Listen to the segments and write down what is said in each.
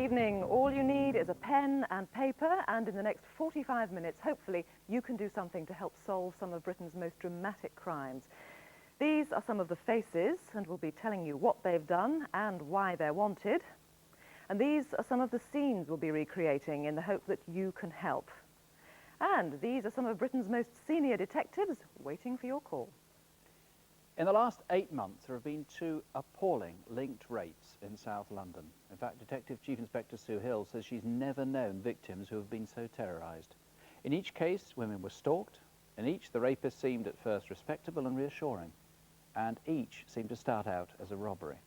evening. All you need is a pen and paper, and in the next 45 minutes, hopefully, you can do something to help solve some of Britain's most dramatic crimes. These are some of the faces, and we'll be telling you what they've done and why they're wanted. And these are some of the scenes we'll be recreating in the hope that you can help. And these are some of Britain's most senior detectives waiting for your call. In the last 8 months, there have been 2 appalling linked rapes in South London. In fact, Detective Chief Inspector Sue Hill says she's never known victims who have been so terrorised. In each case, women were stalked. In each, the rapist seemed at first respectable and reassuring. And each seemed to start out as a robbery.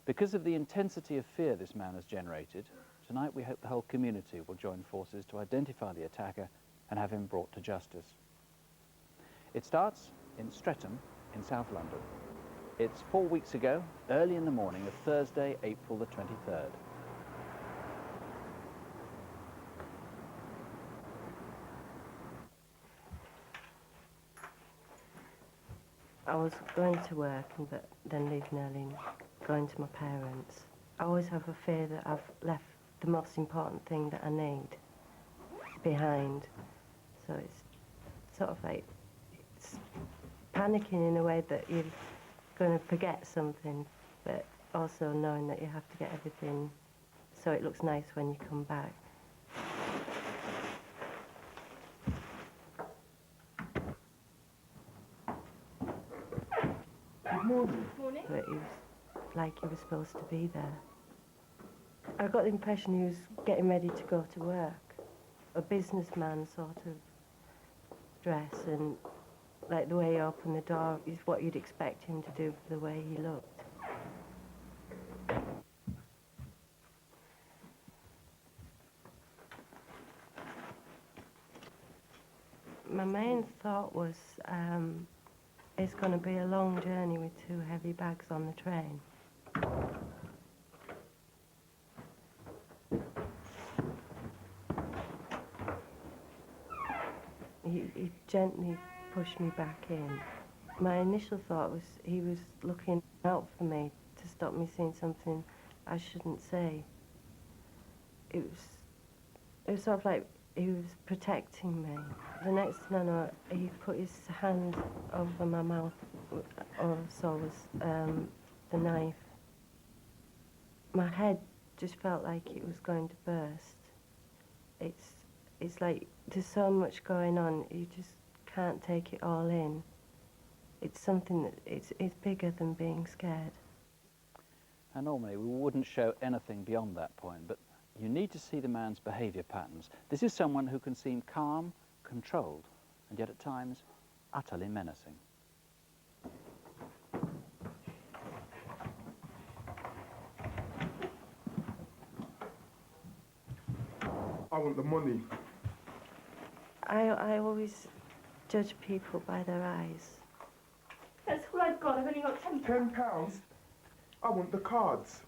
Because of the intensity of fear this man has generated, tonight we hope the whole community will join forces to identify the attacker and have him brought to justice. It starts in Streatham, in South London. It's 4 weeks ago, early in the morning of Thursday, April the 23rd. I was going to work but then leaving early and going to my parents. I always have a fear that I've left the most important thing that I need behind. So it's sort of like, it's panicking in a way that you're going to forget something, but also knowing that you have to get everything so it looks nice when you come back. Good morning. Morning. But he was like he was supposed to be there. I got the impression he was getting ready to go to work. A businessman sort of dress, and like the way he opened the door is what you'd expect him to do for the way he looked. My main thought was it's going to be a long journey with 2 heavy bags on the train. He gently pushed me back in. My initial thought was he was looking out for me to stop me saying something I shouldn't say. It was sort of like he was protecting me. The next thing I know, he put his hand over my mouth, or so was the knife. My head just felt like it was going to burst. It's like there's so much going on, you just can't take it all in. It's something that it's bigger than being scared. And normally we wouldn't show anything beyond that point, but you need to see the man's behaviour patterns. This is someone who can seem calm, controlled, and yet at times utterly menacing. I want the money. I always judge people by their eyes. That's all I've got. I've only got £10? I want the cards.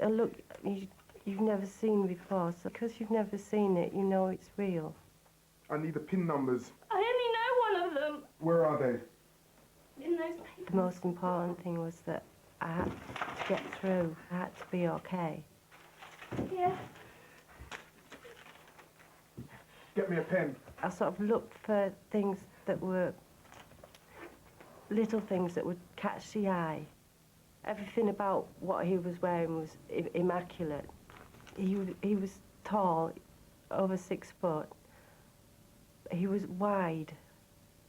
Look, you've never seen before, so because you've never seen it, you know it's real. I need the PIN numbers. I only know one of them. Where are they? In those papers. The most important thing was that I had to get through. I had to be okay. Yeah. Get me a pen. I sort of looked for things that were little things that would catch the eye. Everything about what he was wearing was immaculate. He was tall, over 6 foot. He was wide.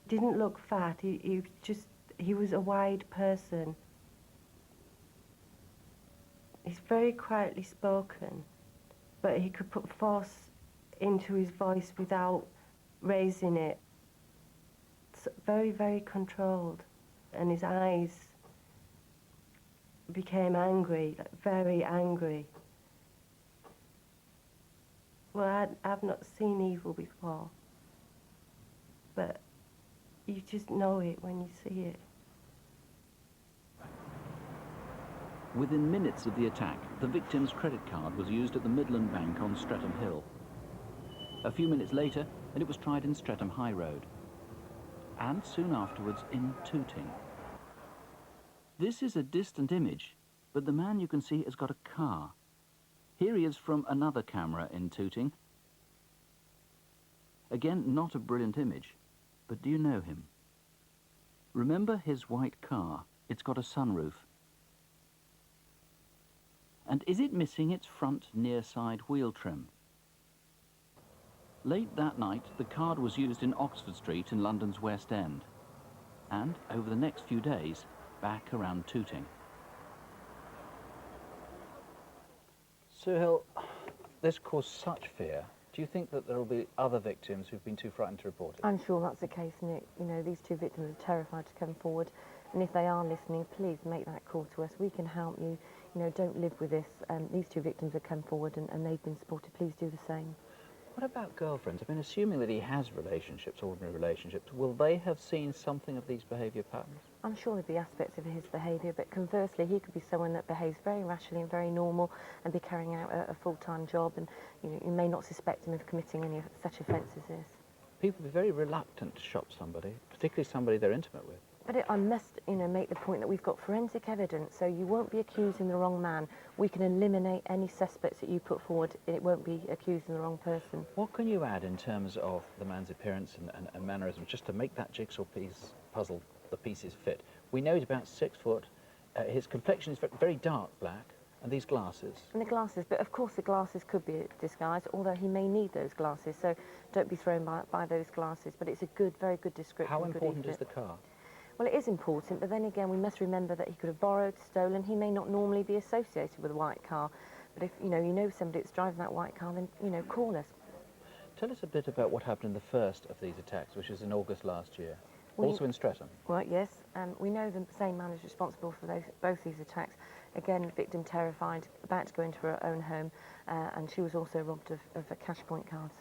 Didn't look fat. He was a wide person. He's very quietly spoken, but he could put force into his voice without raising it. It's very, very controlled. And his eyes became angry, like very angry. Well, I've not seen evil before, but you just know it when you see it. Within minutes of the attack, the victim's credit card was used at the Midland Bank on Streatham Hill. A few minutes later, and it was tried in Streatham High Road, and soon afterwards in Tooting. This is a distant image, but the man you can see has got a car. Here he is from another camera in Tooting. Again, not a brilliant image, but do you know him? Remember his white car? It's got a sunroof. And is it missing its front near side wheel trim? Late that night, the card was used in Oxford Street in London's West End. And over the next few days, back around Tooting. Suhail, this caused such fear. Do you think that there will be other victims who've been too frightened to report it? I'm sure that's the case, Nick. You know, these two victims are terrified to come forward. And if they are listening, please make that call to us. We can help you. You know, don't live with this. These two victims have come forward and they've been supported. Please do the same. What about girlfriends? I mean, assuming that he has relationships, ordinary relationships, will they have seen something of these behaviour patterns? I'm sure there'll be aspects of his behaviour, but conversely, he could be someone that behaves very rationally and very normal and be carrying out a full-time job, and you may not suspect him of committing any such offence as this. People will be very reluctant to shop somebody, particularly somebody they're intimate with. But I must, make the point that we've got forensic evidence, so you won't be accusing the wrong man. We can eliminate any suspects that you put forward. It won't be accusing the wrong person. What can you add in terms of the man's appearance and mannerisms, just to make that jigsaw puzzle, the pieces fit? We know he's about 6 foot. His complexion is very dark black, and these glasses. And the glasses, but of course the glasses could be disguised, although he may need those glasses, so don't be thrown by those glasses. But it's a very good description. How important is the car? Well, it is important, but then again, we must remember that he could have borrowed, stolen. He may not normally be associated with a white car. But if you know somebody that's driving that white car, then, call us. Tell us a bit about what happened in the first of these attacks, which was in August last year, also in Streatham. Well, yes. We know the same man is responsible for both these attacks. Again, victim terrified, about to go into her own home, and she was also robbed of cash point cards.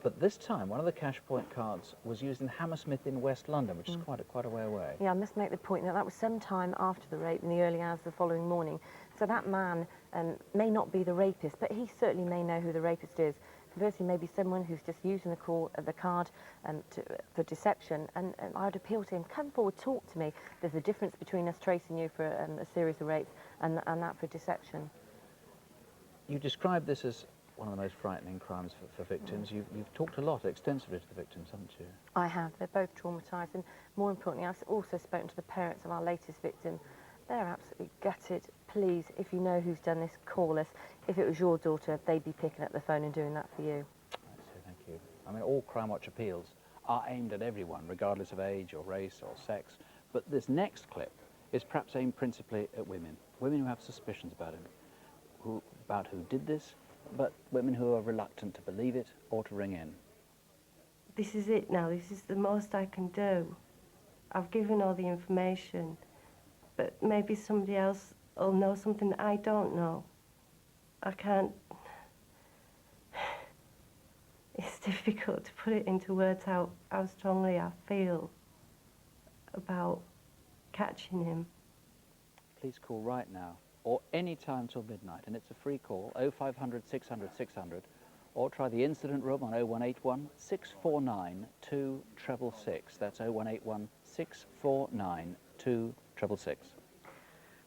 But this time, one of the cash point cards was used in Hammersmith in West London, which is quite a way away. Yeah, I must make the point that was some time after the rape, in the early hours of the following morning. So that man may not be the rapist, but he certainly may know who the rapist is. Conversely, maybe someone who's just using the card for deception. And I would appeal to him, come forward, talk to me. There's a difference between us tracing you for a series of rapes and that for deception. You describe this as one of the most frightening crimes for victims. You've talked a lot extensively to the victims, haven't you? I have. They're both traumatised, and more importantly, I've also spoken to the parents of our latest victim. They're absolutely gutted. Please, if you know who's done this, call us. If it was your daughter, they'd be picking up the phone and doing that for you. I see, thank you. I mean, all Crimewatch appeals are aimed at everyone, regardless of age or race or sex. But this next clip is perhaps aimed principally at women who have suspicions about him, about who did this, but women who are reluctant to believe it or to ring in. This is it now. This is the most I can do. I've given all the information, but maybe somebody else will know something that I don't know. I can't... It's difficult to put it into words how strongly I feel about catching him. Please call right now, or any time till midnight, and it's a free call, 0500 600 600, or try the incident room on 0181 649 2666. That's 0181 649 2666.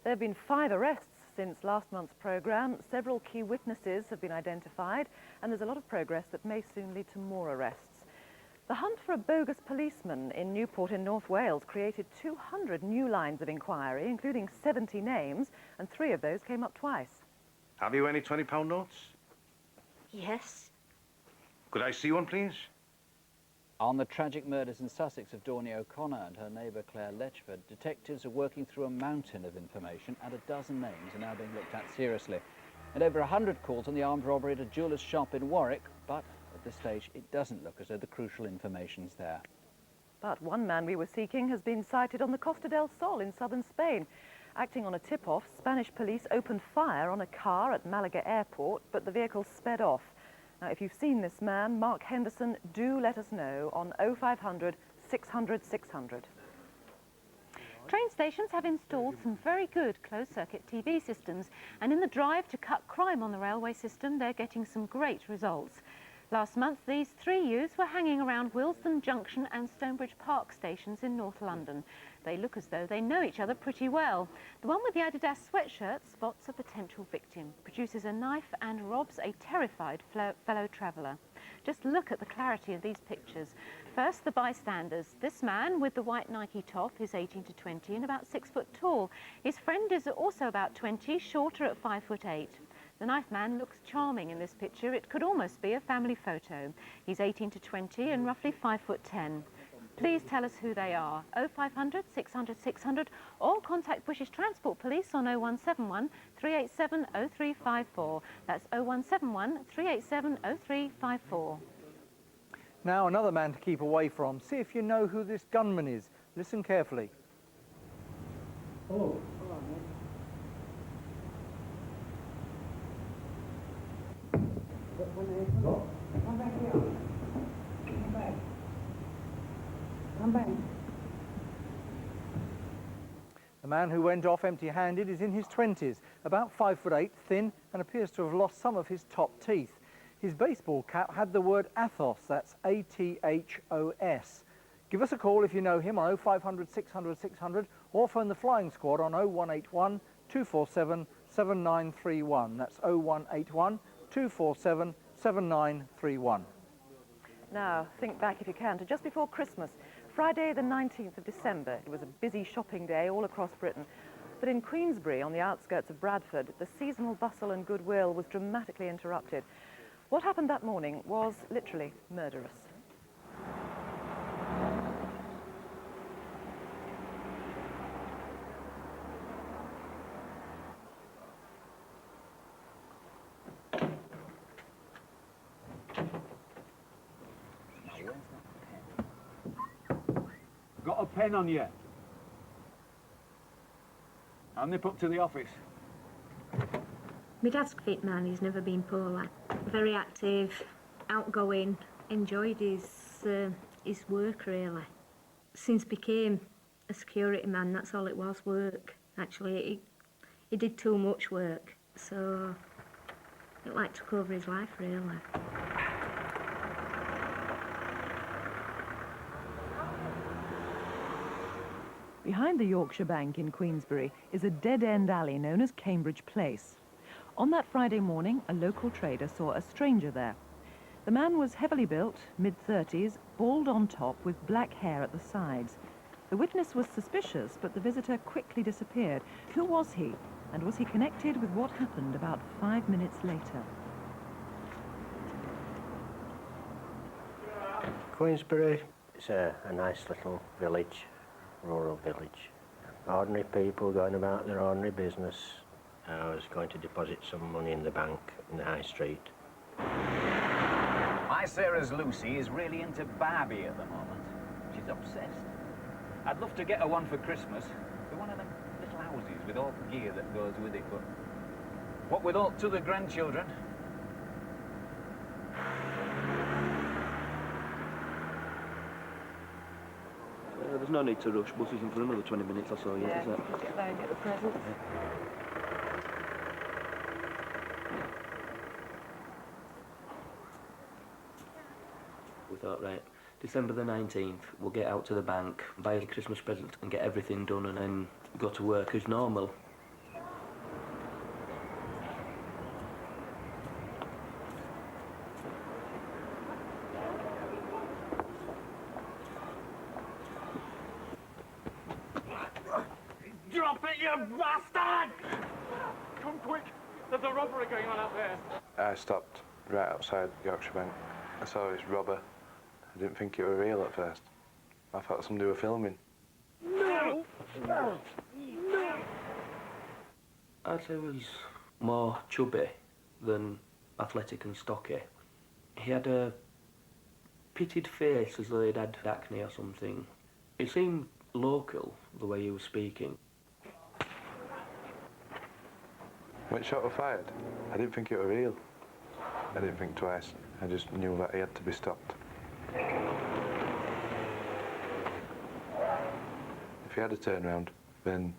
There have been 5 arrests since last month's programme. Several key witnesses have been identified, and there's a lot of progress that may soon lead to more arrests. The hunt for a bogus policeman in Newport in North Wales created 200 new lines of inquiry, including 70 names, and 3 of those came up twice. Have you any £20 notes? Yes. Could I see one, please? On the tragic murders in Sussex of Dorney O'Connor and her neighbour Claire Letchford, detectives are working through a mountain of information, and a dozen names are now being looked at seriously. And over 100 calls on the armed robbery at a jeweller's shop in Warwick, but at this stage it doesn't look as though the crucial information's there. But one man we were seeking has been sighted on the Costa del Sol in southern Spain. Acting on a tip-off, Spanish police opened fire on a car at Malaga airport, but the vehicle sped off. Now, if you've seen this man, Mark Henderson, do let us know on 0500 600 600. Train stations have installed some very good closed-circuit TV systems, and in the drive to cut crime on the railway system, they're getting some great results. Last month, these three youths were hanging around Willesden Junction and Stonebridge Park stations in North London. They look as though they know each other pretty well. The one with the Adidas sweatshirt spots a potential victim, produces a knife and robs a terrified fellow traveller. Just look at the clarity of these pictures. First, the bystanders. This man with the white Nike top is 18 to 20 and about 6 foot tall. His friend is also about 20, shorter at 5'8". The knife man looks charming in this picture. It could almost be a family photo. He's 18 to 20 and roughly 5'10". Please tell us who they are. 0500 600 600 or contact British Transport Police on 0171 387 0354. That's 0171 387 0354. Now another man to keep away from. See if you know who this gunman is. Listen carefully. Hello. Come back here. Come back. Come back. The man who went off empty-handed is in his 20s, about 5'8", thin, and appears to have lost some of his top teeth. His baseball cap had the word Athos, that's A-T-H-O-S. Give us a call if you know him on 0500 600 600 or phone the flying squad on 0181 247 7931. That's 0181 247 7931. Now, think back if you can to just before Christmas, Friday the 19th of December. It was a busy shopping day all across Britain. But in Queensbury, on the outskirts of Bradford, the seasonal bustle and goodwill was dramatically interrupted. What happened that morning was literally murderous. Got a pen on you? I'll nip up to the office. My dad's a fit man, he's never been poorly. Very active, outgoing, enjoyed his work really. Since became a security man, that's all it was, work. Actually, he did too much work, so it like took over his life really. Behind the Yorkshire Bank in Queensbury is a dead-end alley known as Cambridge Place. On that Friday morning, a local trader saw a stranger there. The man was heavily built, mid-30s, bald on top with black hair at the sides. The witness was suspicious, but the visitor quickly disappeared. Who was he? And was he connected with what happened about 5 minutes later? Queensbury is a nice little village, rural village. Ordinary people going about their ordinary business. I was going to deposit some money in the bank in the high street. My Sarah's Lucy is really into Barbie at the moment. She's obsessed. I'd love to get her one for Christmas. For one of them little houses with all the gear that goes with it, but what with all to the grandchildren? There's no need to rush. Bus isn't for another 20 minutes or so yet, is it? Get there and get the presents. We thought, right, December the 19th, we'll get out to the bank, buy a Christmas present and get everything done and then go to work as normal. Drop it, you bastard! Come quick! There's a robbery going on out there. I stopped right outside Yorkshire Bank. I saw this robber. I didn't think it were real at first. I thought somebody were filming. No! No! No! I'd say he was more chubby than athletic and stocky. He had a pitted face as though he'd had acne or something. He seemed local, the way he was speaking. When shot were fired, I didn't think it were real. I didn't think twice. I just knew that he had to be stopped. If he had a turnaround, then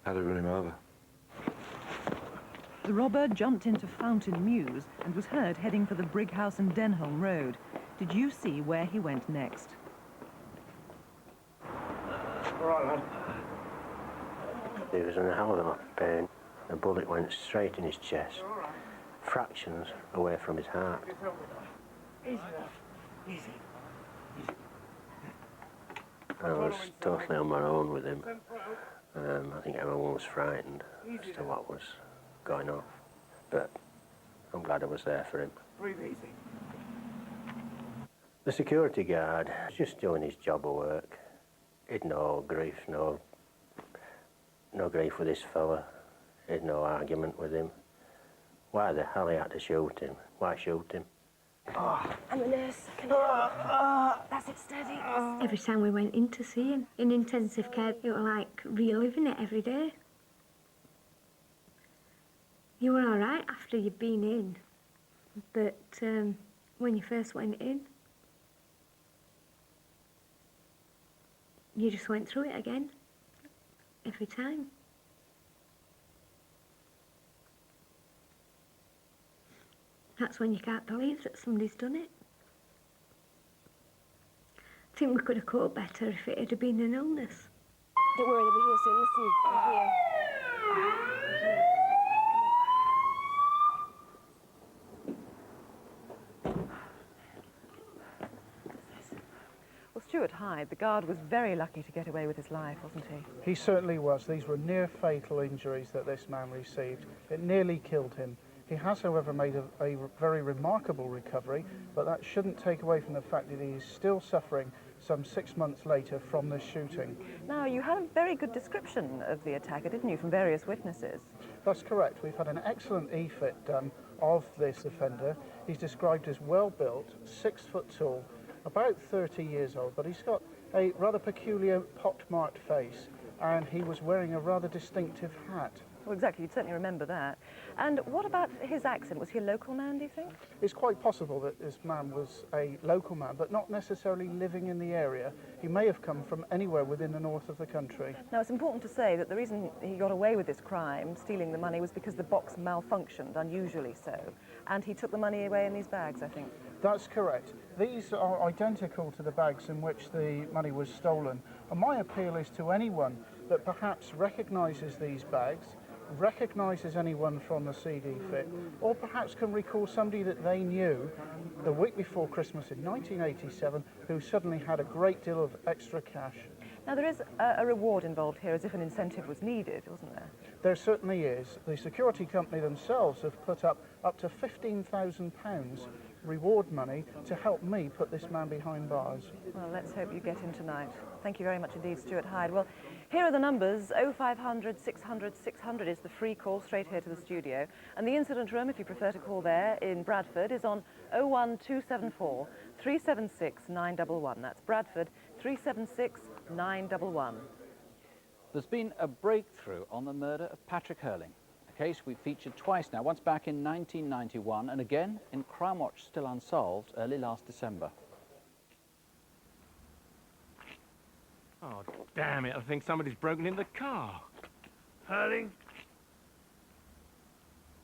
I'd have run him over. The robber jumped into Fountain Mews and was heard heading for the Brighouse and Denholm Road. Did you see where he went next? All right, lad. He was in a hell of a lot of pain. The bullet went straight in his chest, fractions away from his heart. Easy, easy. I was totally on my own with him. I think everyone was frightened as to what was going on, but I'm glad I was there for him. Breathe easy. The security guard was just doing his job of work. He'd no grief, no grief with this fella. He'd no argument with him. Why the hell he had to shoot him? Why shoot him? Oh, I'm a nurse. Can that's it, steady. Every time we went in to see him in intensive care, it was like reliving it every day. You were all right after you'd been in, but when you first went in, you just went through it again, every time. That's when you can't believe that somebody's done it. I think we could have coped better if it had been an illness. Don't worry, they'll be here soon. Listen, they're here. Well, Stuart Hyde, the guard, was very lucky to get away with his life, wasn't he? He certainly was. These were near-fatal injuries that this man received. It nearly killed him. He has, however, made a very remarkable recovery, but that shouldn't take away from the fact that he is still suffering some 6 months later from this shooting. Now, you had a very good description of the attacker, didn't you, from various witnesses? That's correct. We've had an excellent e-fit done of this offender. He's described as well-built, 6 foot tall, about 30 years old, but he's got a rather peculiar pock-marked face, and he was wearing a rather distinctive hat. Well, exactly, you'd certainly remember that. And what about his accent? Was he a local man, do you think? It's quite possible that this man was a local man, but not necessarily living in the area. He may have come from anywhere within the north of the country. Now, it's important to say that the reason he got away with this crime, stealing the money, was because the box malfunctioned, unusually so. And he took the money away in these bags, I think. That's correct. These are identical to the bags in which the money was stolen. And my appeal is to anyone that perhaps recognises these bags, recognises anyone from the CD fit, or perhaps can recall somebody that they knew the week before Christmas in 1987 who suddenly had a great deal of extra cash. Now, there is a reward involved here, as if an incentive was needed, wasn't there? There certainly is. The security company themselves have put up to £15,000 reward money to help me put this man behind bars. Well, let's hope you get him tonight. Thank you very much indeed, Stuart Hyde. Well, here are the numbers. 0500 600 600 is the free call straight here to the studio. And the incident room, if you prefer to call there, in Bradford, is on 01274 376 911. That's Bradford, 376 911. There's been a breakthrough on the murder of Patrick Hurling, a case we've featured twice now, once back in 1991 and again in Crimewatch Still Unsolved early last December. Oh, damn it, I think somebody's broken in the car. Hurling?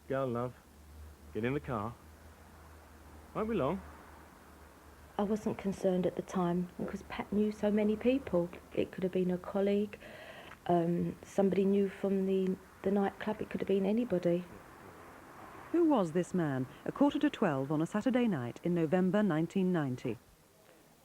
Go, love. Get in the car. Won't be long. I wasn't concerned at the time because Pat knew so many people. It could have been a colleague, somebody new from the nightclub, it could have been anybody. Who was this man? 11:45 on a Saturday night in November 1990.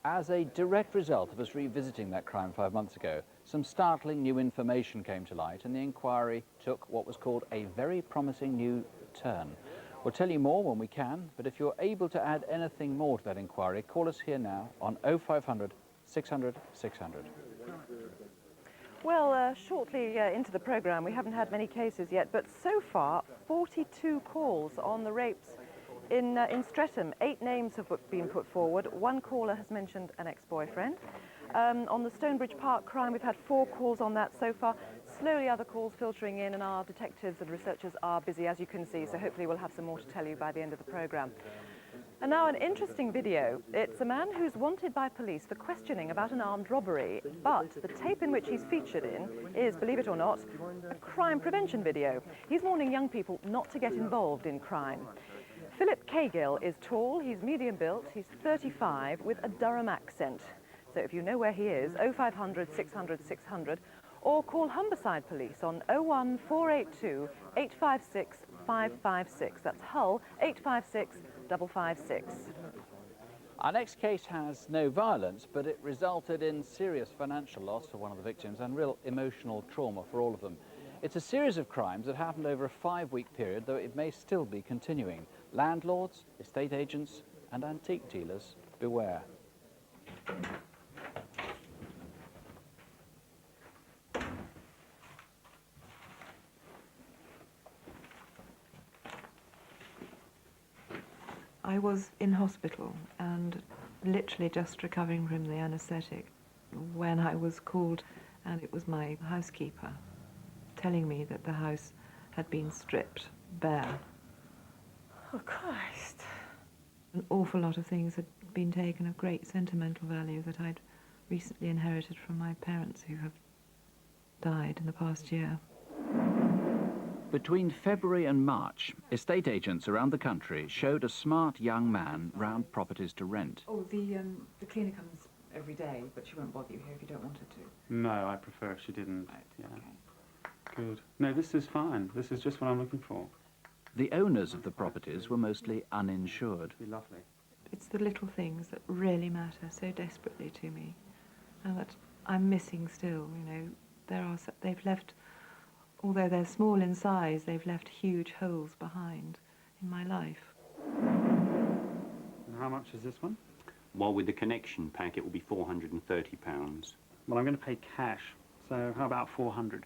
As a direct result of us revisiting that crime 5 months ago, some startling new information came to light and the inquiry took what was called a very promising new turn. We'll tell you more when we can, but if you're able to add anything more to that inquiry, call us here now on 0500 600 600. Well, shortly into the programme, we haven't had many cases yet, but so far, 42 calls on the rapes in Streatham. 8 names have been put forward. 1 caller has mentioned an ex-boyfriend. On the Stonebridge Park crime, we've had 4 calls on that so far. Slowly other calls filtering in, and our detectives and researchers are busy, as you can see, so hopefully we'll have some more to tell you by the end of the programme. And now an interesting video. It's a man who's wanted by police for questioning about an armed robbery, but the tape in which he's featured in is, believe it or not, a crime prevention video. He's warning young people not to get involved in crime. Philip Cagill is tall, he's medium built, he's 35 with a Durham accent. So if you know where he is, 0500 600 600, or call Humberside Police on 01482 856 556. That's Hull 856 556. Our next case has no violence, but it resulted in serious financial loss for one of the victims and real emotional trauma for all of them. It's a series of crimes that happened over a 5-week period, though it may still be continuing. Landlords, estate agents and antique dealers, beware. I was in hospital and literally just recovering from the anaesthetic when I was called, and it was my housekeeper telling me that the house had been stripped bare. Oh, Christ. An awful lot of things had been taken of great sentimental value that I'd recently inherited from my parents who have died in the past year. Between February and March, estate agents around the country showed a smart young man round properties to rent. Oh, the cleaner comes every day, but she won't bother you here if you don't want her to. No, I prefer if she didn't. Right, yeah. okay. Good. No, this is fine. This is just what I'm looking for. The owners of the properties were mostly uninsured. Be lovely. It's the little things that really matter so desperately to me, and that I'm missing still. You know, they've left, although they're small in size, they've left huge holes behind in my life. And how much is this one? Well, with the connection pack, it will be £430. Well, I'm going to pay cash, so how about 400?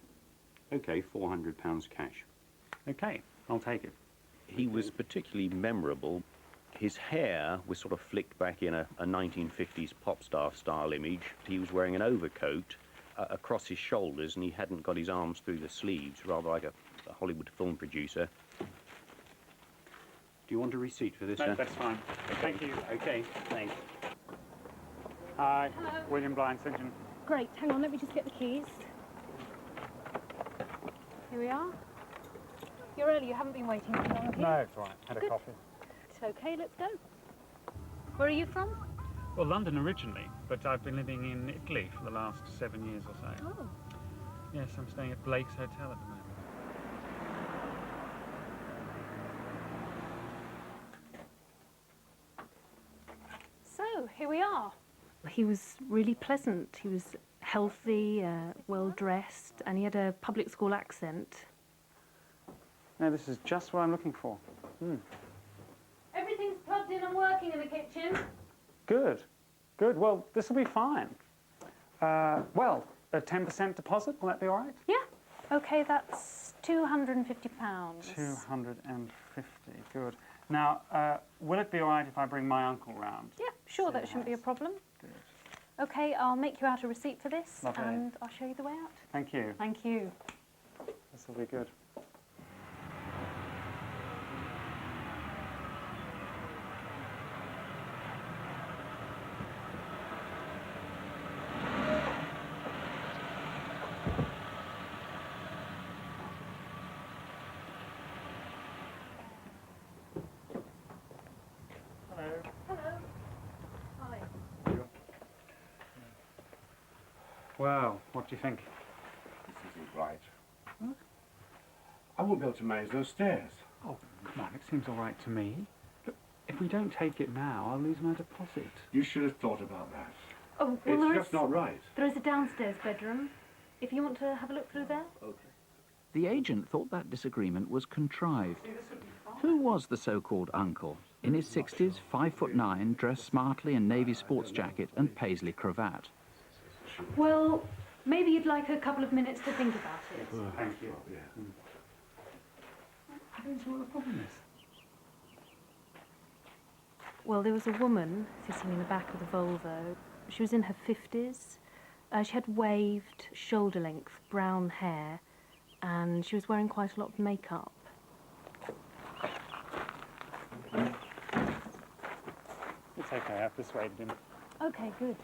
OK, £400 cash. OK, I'll take it. He was particularly memorable. His hair was sort of flicked back in a 1950s pop star style image. He was wearing an overcoat across his shoulders, and he hadn't got his arms through the sleeves, rather like a Hollywood film producer. Do you want a receipt for this, No, sir? that's fine. Okay. Thank you. OK, thanks. Hi, Hello. William Blind, Surgeon. Great, hang on, let me just get the keys. Here we are. You're early, you haven't been waiting too long, have you? No, it's all right. Had a Good. coffee. It's okay, let's go. Where are you from? Well, London originally, but I've been living in Italy for the last 7 years or so. Oh. Yes, I'm staying at Blake's Hotel at the moment. So, here we are. He was really pleasant. He was healthy, well-dressed, and he had a public school accent. No, this is just what I'm looking for. Everything's plugged in and working in the kitchen. Good. Good. Well, this will be fine. Well, a 10% deposit, will that be all right? Yeah. Okay, that's £250. 250. Good. Now, will it be all right if I bring my uncle round? Yeah, sure, that shouldn't be a problem. Good. Okay, I'll make you out a receipt for this, Lovely. and I'll show you the way out. Thank you. Thank you. This will be good. Well, what do you think? This isn't right. Huh? I won't be able to manage those stairs. Oh, come on, it seems all right to me. Look, if we don't take it now, I'll lose my deposit. You should have thought about that. Oh, well, It's just not right. There is a downstairs bedroom, if you want to have a look through there. Okay. The agent thought that disagreement was contrived. Who was the so-called uncle? In his 60s, 5'9", dressed smartly in navy sports jacket and paisley cravat. Well, maybe you'd like a couple of minutes to think about it. Thank you. Yeah. I don't see what the problem is. Well, there was a woman sitting in the back of the Volvo. She was in her 50s. She had waved, shoulder-length, brown hair, and she was wearing quite a lot of makeup. okay. I've persuaded him. OK, good.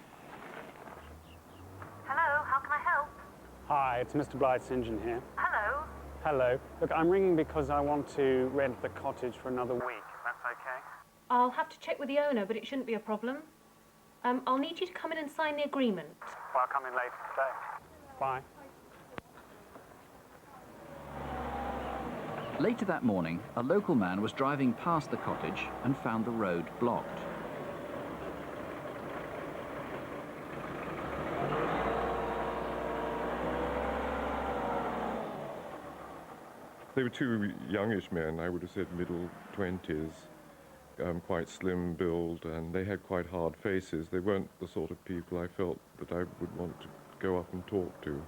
Hello, how can I help? Hi, it's Mr. Blythe St. John here. Hello. Hello. Look, I'm ringing because I want to rent the cottage for another week, if that's okay. I'll have to check with the owner, but it shouldn't be a problem. I'll need you to come in and sign the agreement. Well, I'll come in later today. Bye. Later that morning, a local man was driving past the cottage and found the road blocked. They were two youngish men, I would have said middle 20s, quite slim build, and they had quite hard faces. They weren't the sort of people I felt that I would want to go up and talk to.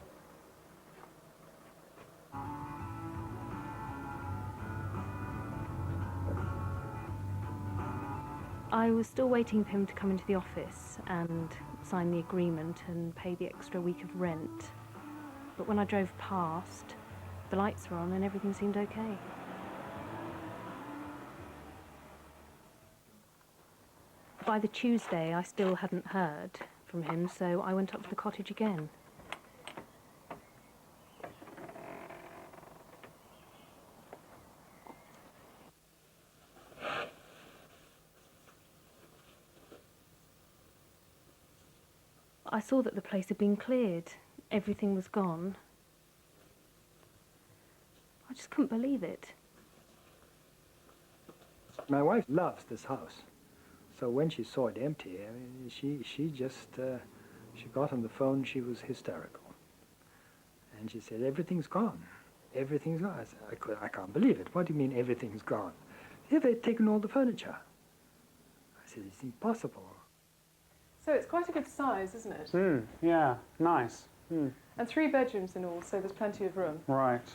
I was still waiting for him to come into the office and sign the agreement and pay the extra week of rent. But when I drove past, the lights were on and everything seemed okay. By the Tuesday, I still hadn't heard from him, so I went up to the cottage again. I saw that the place had been cleared. Everything was gone. I just couldn't believe it. My wife loves this house. So when she saw it empty, I mean, she got on the phone, she was hysterical. And she said, everything's gone. Everything's gone. I said, I can't believe it. What do you mean everything's gone? Yeah, they've taken all the furniture. I said, it's impossible. So it's quite a good size, isn't it? Yeah, nice. And 3 bedrooms in all, so there's plenty of room. Right.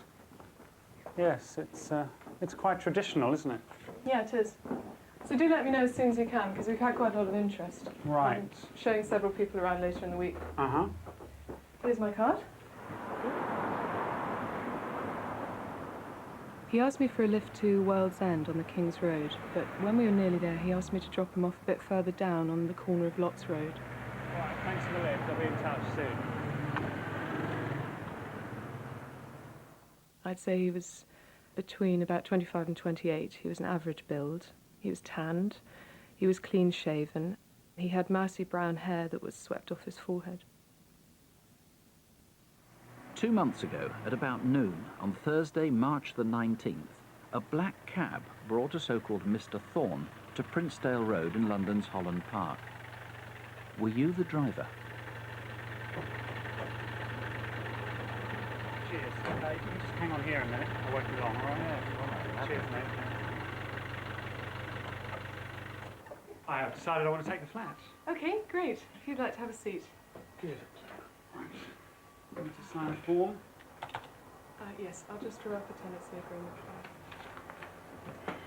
Yes, it's quite traditional, isn't it? Yeah, it is. So do let me know as soon as you can, because we've had quite a lot of interest. Right. I'm showing several people around later in the week. Uh-huh. Here's my card. He asked me for a lift to World's End on the King's Road, but when we were nearly there, he asked me to drop him off a bit further down on the corner of Lots Road. Right, thanks for the lift. I'll be in touch soon. I'd say he was between about 25 and 28. He was an average build. He was tanned. He was clean-shaven. He had mousy brown hair that was swept off his forehead. 2 months ago, at about noon, on Thursday, March the 19th, a black cab brought a so-called Mr. Thorne to Princedale Road in London's Holland Park. Were you the driver? Cheers. You can just hang on here a minute. I won't be long, all right? Yeah, all right. Cheers, mate. I have decided I want to take the flat. Okay, great. If you'd like to have a seat. Good. Right. I need to sign a form. Yes, I'll just draw up a tenancy agreement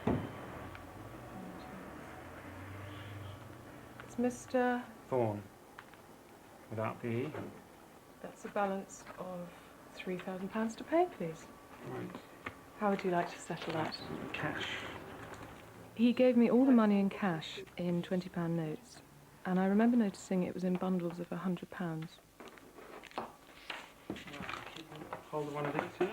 for you. It's Mr. Thorne. Without the E. That's a balance of £3,000 to pay, please. Right. How would you like to settle that? Cash. He gave me all the money in cash in £20 notes, and I remember noticing it was in bundles of £100. Hold one of these here.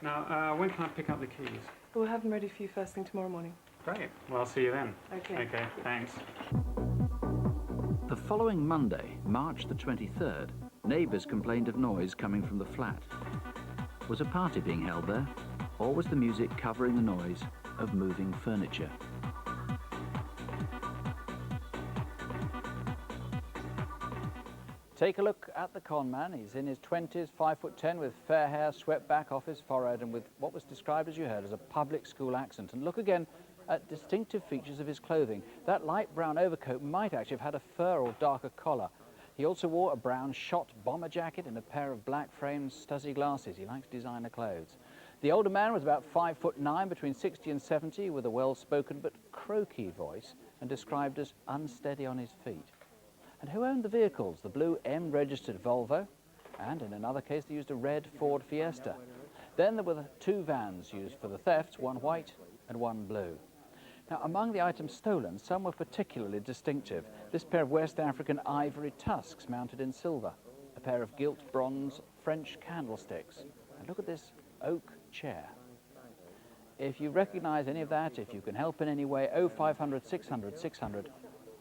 Now, when can I pick up the keys? We'll have them ready for you first thing tomorrow morning. Great. Well, I'll see you then. Okay. Okay, thanks. The following Monday, March the 23rd, neighbours complained of noise coming from the flat. Was a party being held there, or was the music covering the noise of moving furniture? Take a look at the con man. He's in his 20s, 5'10", with fair hair swept back off his forehead and with what was described, as you heard, as a public school accent. And look again at distinctive features of his clothing. That light brown overcoat might actually have had a fur or darker collar. He also wore a brown shot bomber jacket and a pair of black framed Stuzzy glasses. He likes designer clothes. The older man was about 5'9", between 60 and 70, with a well-spoken but croaky voice and described as unsteady on his feet. And who owned the vehicles? The blue M-registered Volvo, and in another case they used a red Ford Fiesta. Then there were the 2 vans used for the theft, one white and one blue. Now, among the items stolen, some were particularly distinctive. This pair of West African ivory tusks mounted in silver, a pair of gilt bronze French candlesticks, and look at this oak chair. If you recognise any of that, if you can help in any way, 0500 600 600,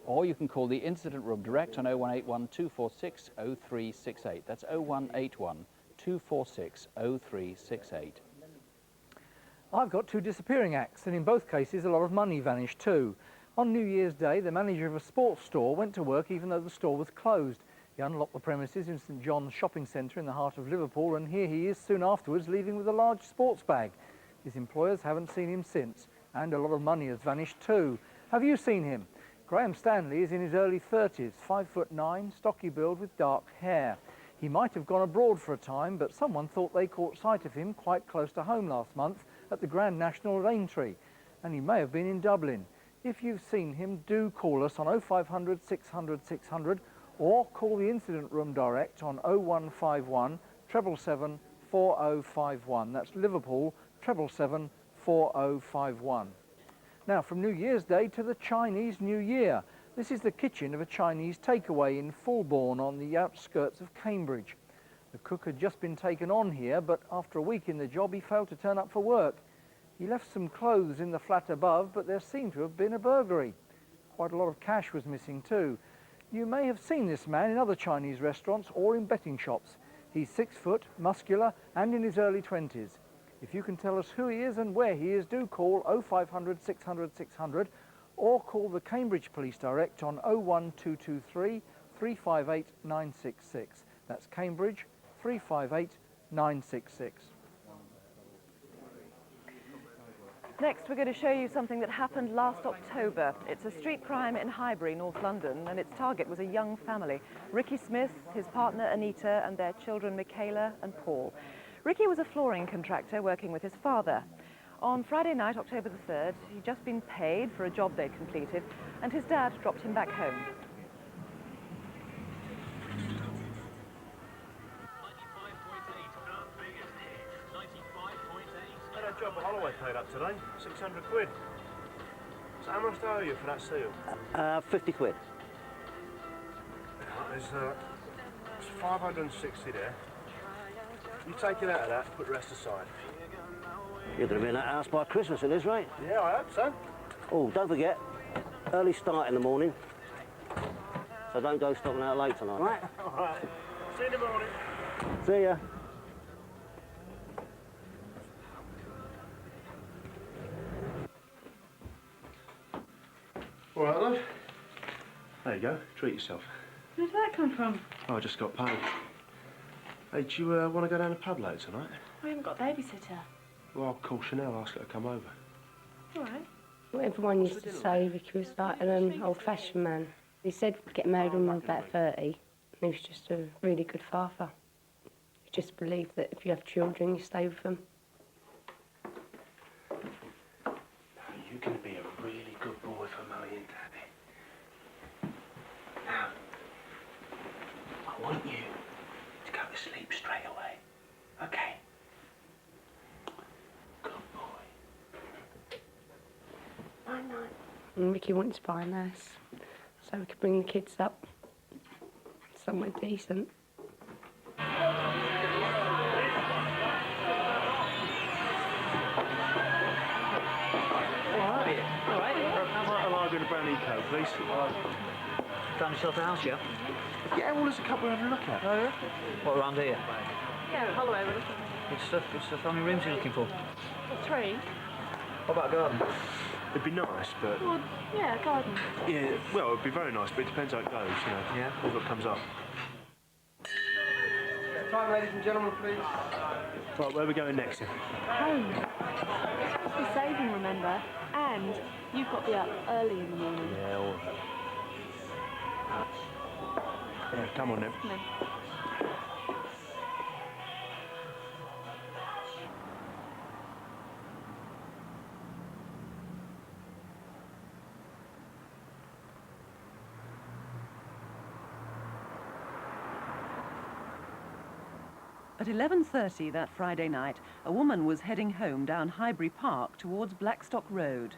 or you can call the incident room direct on 0181 246 0368. That's 0181 246 0368. I've got two disappearing acts, and in both cases a lot of money vanished too. On New Year's Day, the manager of a sports store went to work even though the store was closed. He unlocked the premises in St John's shopping centre in the heart of Liverpool, and here he is soon afterwards leaving with a large sports bag. His employers haven't seen him since, and a lot of money has vanished too. Have you seen him? Graham Stanley is in his early 30s, 5'9", stocky build with dark hair. He might have gone abroad for a time, but someone thought they caught sight of him quite close to home last month at the Grand National at Aintree, and he may have been in Dublin. If you've seen him, do call us on 0500 600 600 or call the incident room direct on 0151 777 4051. That's Liverpool 777 4051. Now, from New Year's Day to the Chinese New Year. This is the kitchen of a Chinese takeaway in Fulbourn on the outskirts of Cambridge. The cook had just been taken on here, but after a week in the job, he failed to turn up for work. He left some clothes in the flat above, but there seemed to have been a burglary. Quite a lot of cash was missing too. You may have seen this man in other Chinese restaurants or in betting shops. He's 6 foot, muscular, and in his early 20s. If you can tell us who he is and where he is, do call 0500 600 600 or call the Cambridge Police Direct on 01223 358 966. That's Cambridge 358 966. Next, we're going to show you something that happened last October. It's a street crime in Highbury, North London, and its target was a young family. Ricky Smith, his partner Anita, and their children Michaela and Paul. Ricky was a flooring contractor working with his father. On Friday night, October the 3rd, he'd just been paid for a job they'd completed, and his dad dropped him back home. That job at Holloway paid up today, 600 quid. So how much do I owe you for that seal? 50 quid. There's 560 there. You take it out of that, put the rest aside. You're going to be in that house by Christmas, it is, right? Yeah, I hope so. Oh, don't forget, early start in the morning. So don't go stopping out late tonight, right? All right. See you in the morning. See ya. All right, love. There you go. Treat yourself. Where did that come from? Oh, I just got paid. Hey, do you want to go down to the pub later tonight? We haven't got a babysitter. Well, I'll call Chanel, ask her to come over. All right. What everyone used to say, Ricky was like an old-fashioned man. He said get married when he was about 30. And he was just a really good father. He just believed that if you have children, you stay with them. You're going to be a really good boy for Mummy and Daddy. Now, I want you to go to sleep straight away, okay? Good boy. Night-night. And Ricky wanted to buy a nurse, so we could bring the kids up somewhere decent. A brownie coat, please. Found yourself a house, yeah? Yeah, well, there's a couple we're having a look at. Oh, yeah? What, around here? Yeah, Holloway, we're looking. Good stuff, good stuff. How many rooms are you looking for? Well, 3. What about a garden? It'd be nice, but... Well, yeah, a garden. Yeah, well, it'd be very nice, but it depends how it goes, you know. Yeah? What comes up. Time, ladies and gentlemen, please. Right, where are we going next then? Home. We're saving, remember? And you've got to be up early in the morning. Yeah, all right. Yeah, come on then. Come in. At 11:30 that Friday night, a woman was heading home down Highbury Park towards Blackstock Road.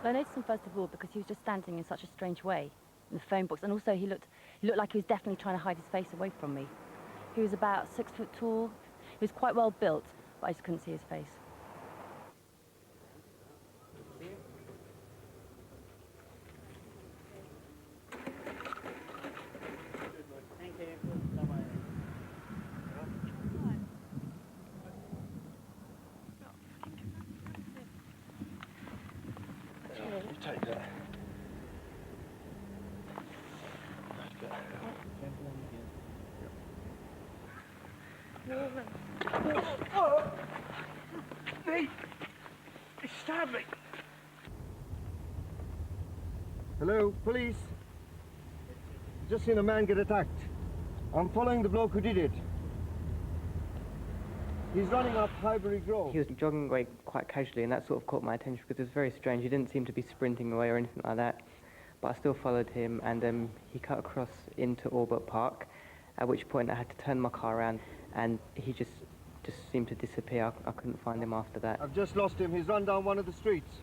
Well, I noticed him first of all because he was just standing in such a strange way in the phone box, and also he looked like he was definitely trying to hide his face away from me. He was about 6 foot tall. He was quite well built, but I just couldn't see his face. You take that. Oh! He stabbed me. Hello, police. Just seen a man get attacked. I'm following the bloke who did it. He's running up Highbury Grove. He was jogging away quite casually, and that sort of caught my attention because it was very strange. He didn't seem to be sprinting away or anything like that, but I still followed him, and he cut across into Albert Park, at which point I had to turn my car around, and he just seemed to disappear. I couldn't find him after that. I've just lost him. He's run down one of the streets.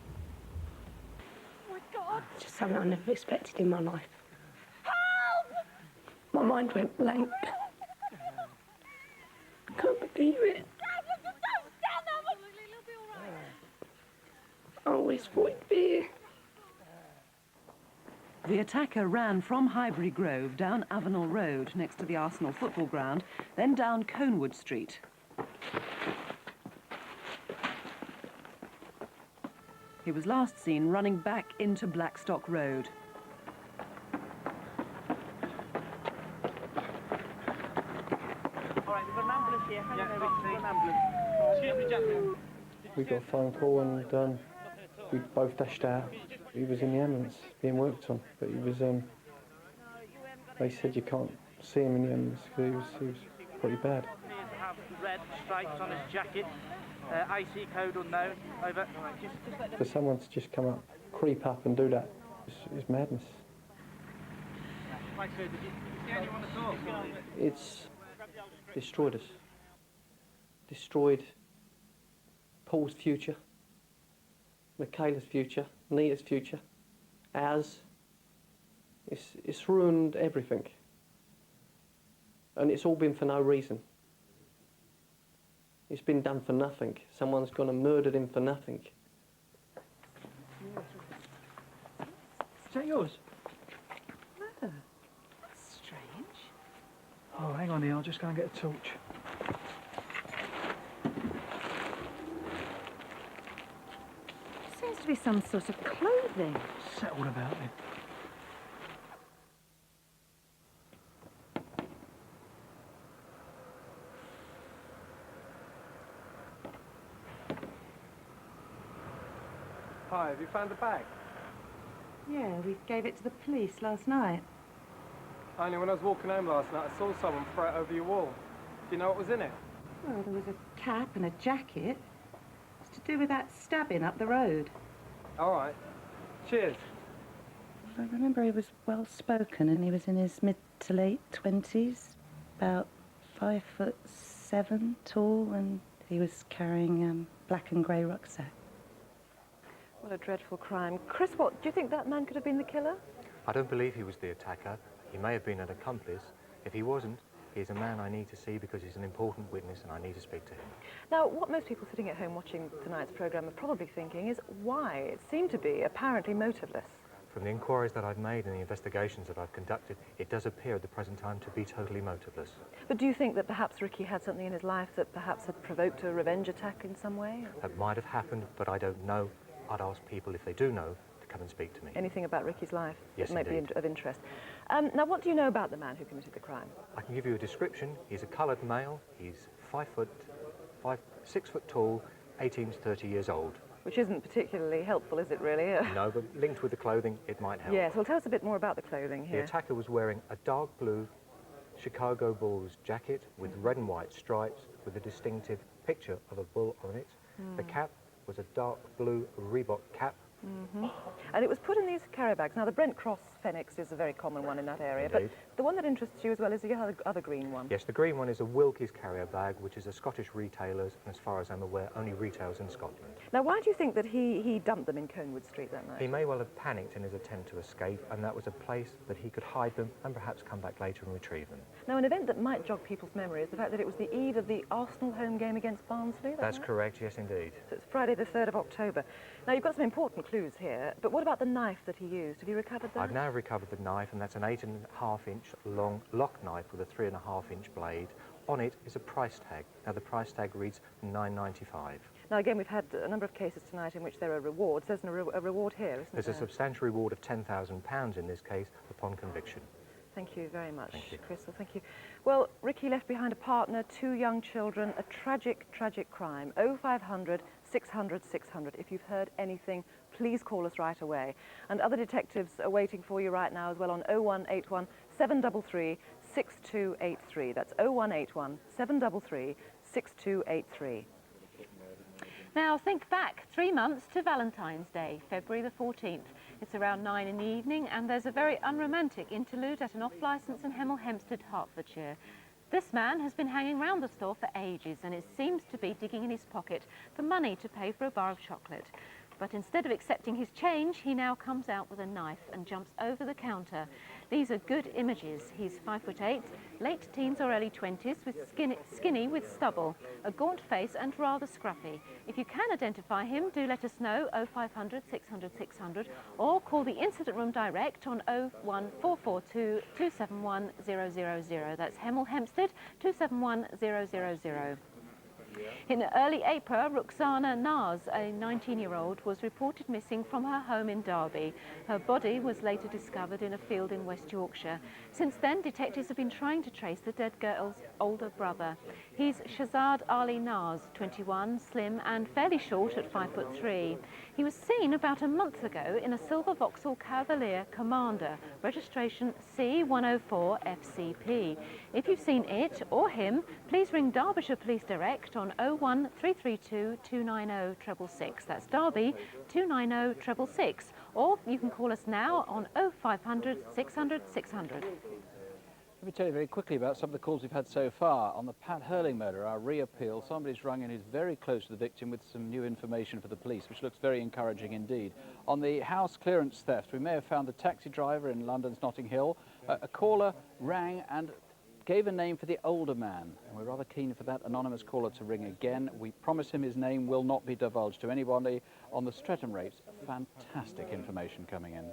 Oh my God! It's just something I never expected in my life. Help! My mind went blank. I can't believe it. I always thought it'd be here. The attacker ran from Highbury Grove down Avenel Road next to the Arsenal football ground, then down Conewood Street. He was last seen running back into Blackstock Road. All right, we've got an ambulance here. Hang on, we've got an ambulance. Excuse me, gentlemen. We got a phone call and we both dashed out. He was in the ambulance being worked on, but he was, they said you can't see him in the ambulance because he was pretty bad. Appears to have red stripes on his jacket. IC code unknown. Over. Just let them... For someone to just come up, creep up and do that is madness. Right, sir, did you see anyone at all? It's destroyed us. Destroyed Paul's future, Michaela's future, Nita's future, ours. It's ruined everything. And it's all been for no reason. It's been done for nothing. Someone's gone and murdered him for nothing. Is that yours? No. That's strange. Oh, hang on here, I'll just go and get a torch. Seems to be some sort of clothing. Settled about it. Hi, have you found the bag? Yeah, we gave it to the police last night. Only when I was walking home last night, I saw someone throw it over your wall. Do you know what was in it? Well, there was a cap and a jacket. It's to do with that stabbing up the road. All right. Cheers. I remember he was well-spoken and he was in his mid to late 20s, about 5'7" tall, and he was carrying a black and grey rucksack. What a dreadful crime. Chris, what, do you think that man could have been the killer? I don't believe he was the attacker. He may have been an accomplice. If he wasn't, he's a man I need to see because he's an important witness and I need to speak to him. Now, what most people sitting at home watching tonight's programme are probably thinking is why it seemed to be apparently motiveless. From the inquiries that I've made and the investigations that I've conducted, it does appear at the present time to be totally motiveless. But do you think that perhaps Ricky had something in his life that perhaps had provoked a revenge attack in some way? That might have happened, but I don't know. I'd ask people, if they do know, to come and speak to me. Anything about Ricky's life Yes, that might indeed. be of interest. Now, what do you know about the man who committed the crime? I can give you a description. He's a coloured male. He's 6 foot tall, 18 to 30 years old. Which isn't particularly helpful, is it really? No, but linked with the clothing, it might help. Yes, well, tell us a bit more about the clothing here. The attacker was wearing a dark blue Chicago Bulls jacket with red and white stripes with a distinctive picture of a bull on it. The cap was a dark blue Reebok cap. And it was put in these carrier bags. Now, the Brent Cross phoenix is a very common one in that area. Indeed. But the one that interests you as well is the other green one. Yes, the green one is a Wilkie's carrier bag, which is a Scottish retailer's, and as far as I'm aware, only retails in Scotland. Now, why do you think that he dumped them in Conewood Street that night? He may well have panicked in his attempt to escape, and that was a place that he could hide them and perhaps come back later and retrieve them. Now, an event that might jog people's memory is the fact that it was the eve of the Arsenal home game against Barnsley. That's right? correct, yes indeed. So it's Friday the 3rd of October. Now, you've got some important clues here, but what about the knife that he used? Have you recovered that? I've now recovered the knife, and that's an 8.5-inch long lock knife with a 3.5-inch blade. On it is a price tag. Now, the price tag reads £9.95. Now, again, we've had a number of cases tonight in which there are rewards. There's a reward here, isn't there? There's a substantial reward of £10,000 in this case upon conviction. Thank you very much, Thank you. Crystal. Thank you. Well, Ricky left behind a partner, 2 young children, a tragic, tragic crime. 0500 600 600. If you've heard anything, please call us right away. And other detectives are waiting for you right now as well on 0181 733 6283. That's 0181 733 6283. Now think back 3 months to Valentine's Day, February the 14th. It's around 9 in the evening and there's a very unromantic interlude at an off-licence in Hemel Hempstead, Hertfordshire. This man has been hanging round the store for ages and it seems to be digging in his pocket for money to pay for a bar of chocolate. But instead of accepting his change, he now comes out with a knife and jumps over the counter. These are good images. He's 5'8", late teens or early 20s, with skinny with stubble, a gaunt face and rather scruffy. If you can identify him, do let us know, 0500 600 600, or call the incident room direct on 01442 271 000. That's Hemel Hempstead 271 000. In early April, Ruxana Naz, a 19-year-old, was reported missing from her home in Derby. Her body was later discovered in a field in West Yorkshire. Since then, detectives have been trying to trace the dead girl's older brother. He's Shazad Ali Naz, 21, slim and fairly short at 5'3". He was seen about a month ago in a silver Vauxhall Cavalier Commander, registration C104FCP. If you've seen it or him, please ring Derbyshire Police Direct on 01332 290 666. That's Derby 290 666. Or you can call us now on 0500 600 600. Let me tell you very quickly about some of the calls we've had so far. On the Pat Hurling murder, our re-appeal, somebody's rung in who's very close to the victim with some new information for the police, which looks very encouraging indeed. On the house clearance theft, we may have found the taxi driver in London's Notting Hill. A caller rang and gave a name for the older man, and we're rather keen for that anonymous caller to ring again. We promise him his name will not be divulged to anybody. On the Streatham rapes, fantastic information coming in.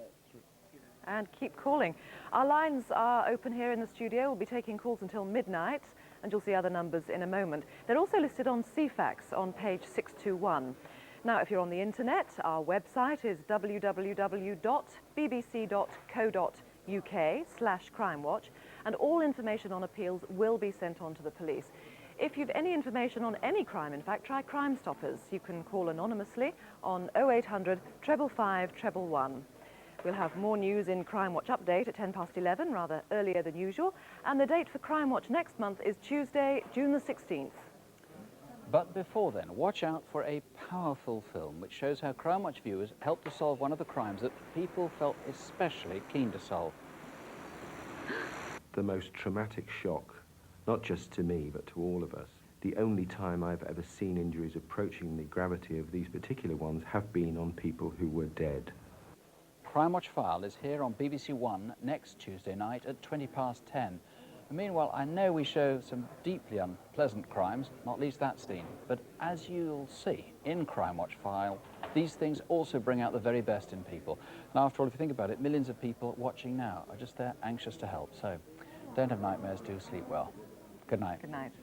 And keep calling. Our lines are open here in the studio. We'll be taking calls until midnight, and you'll see other numbers in a moment. They're also listed on CFAX on page 621. Now, if you're on the internet, our website is www.bbc.co.uk/crimewatch, and all information on appeals will be sent on to the police. If you've any information on any crime, in fact, try Crime Stoppers. You can call anonymously on 0800 555 111. We'll have more news in Crime Watch Update at 11:10, rather earlier than usual. And the date for Crime Watch next month is Tuesday, June the 16th. But before then, watch out for a powerful film which shows how Crime Watch viewers helped to solve one of the crimes that people felt especially keen to solve. The most traumatic shock, not just to me, but to all of us. The only time I've ever seen injuries approaching the gravity of these particular ones have been on people who were dead. Crime Watch File is here on BBC One next Tuesday night at 10:20. And meanwhile, I know we show some deeply unpleasant crimes, not least that scene. But as you'll see in Crime Watch File, these things also bring out the very best in people. And after all, if you think about it, millions of people watching now are just there anxious to help. So don't have nightmares, do sleep well. Good night. Good night.